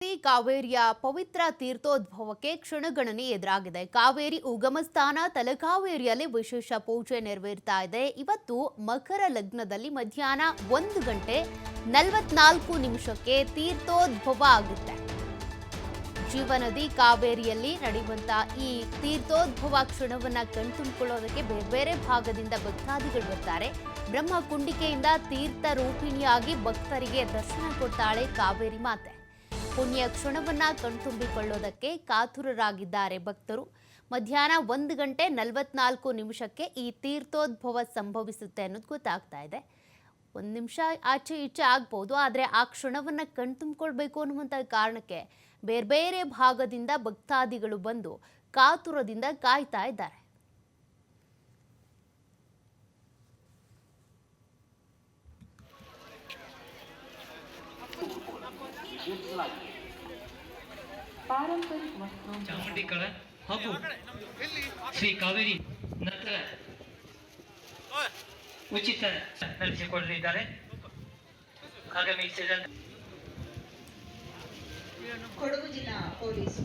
ಕಾವೇರಿಯ ಪವಿತ್ರ ತೀರ್ಥೋದ್ಭವಕ್ಕೆ ಕ್ಷಣಗಣನೆ ಎದುರಾಗಿದೆ. ಕಾವೇರಿ ಉಗಮ ಸ್ಥಾನ ತಲಕಾವೇರಿಯಲ್ಲಿ ವಿಶೇಷ ಪೂಜೆ ನೆರವೇರ್ತಾ ಇದೆ. ಇವತ್ತು ಮಕರ ಲಗ್ನದಲ್ಲಿ ಮಧ್ಯಾಹ್ನ 1:44 ತೀರ್ಥೋದ್ಭವ ಆಗುತ್ತೆ. ಜೀವನದಿ ಕಾವೇರಿಯಲ್ಲಿ ನಡೆಯುವಂತ ಈ ತೀರ್ಥೋದ್ಭವ ಕ್ಷಣವನ್ನ ಕಣ್ತುಂಬಿಕೊಳ್ಳೋದಕ್ಕೆ ಬೇರೆ ಬೇರೆ ಭಾಗದಿಂದ ಭಕ್ತಾದಿಗಳು ಬರ್ತಾರೆ. ಬ್ರಹ್ಮ ಕುಂಡಿಕೆಯಿಂದ ತೀರ್ಥ ರೂಪಿಣಿಯಾಗಿ ಭಕ್ತರಿಗೆ ದರ್ಶನ ಕೊಡ್ತಾಳೆ ಕಾವೇರಿ ಮಾತೆ. ಪುಣ್ಯ ಕ್ಷಣವನ್ನ ಕಣ್ತುಂಬಿಕೊಳ್ಳೋದಕ್ಕೆ ಕಾತುರರಾಗಿದ್ದಾರೆ ಭಕ್ತರು. ಮಧ್ಯಾಹ್ನ 1:44 ಈ ತೀರ್ಥೋದ್ಭವ ಸಂಭವಿಸುತ್ತೆ ಅನ್ನೋದು ಗೊತ್ತಾಗ್ತಾ ಇದೆ. 1 ನಿಮಿಷ ಆಚೆ ಈಚೆ ಆಗ್ಬೋದು, ಆದರೆ ಆ ಕ್ಷಣವನ್ನ ಕಣ್ತುಂಬಿಕೊಳ್ಬೇಕು ಅನ್ನುವಂಥ ಕಾರಣಕ್ಕೆ ಬೇರೆ ಬೇರೆ ಭಾಗದಿಂದ ಭಕ್ತಾದಿಗಳು ಬಂದು ಕಾತುರದಿಂದ ಕಾಯ್ತಾ ಇದ್ದಾರೆ. ಚಾಮುಂಡಿ ಕಳ ಹಾಗೂ ಶ್ರೀ ಕಾವೇರಿ ನಂತರ ಉಚಿತ ನಡೆಸಿಕೊಡಲಿದ್ದಾರೆ. ಆಗಮಿಸಿದ ಕೊಡಗು ಜಿಲ್ಲಾ ಪೊಲೀಸ್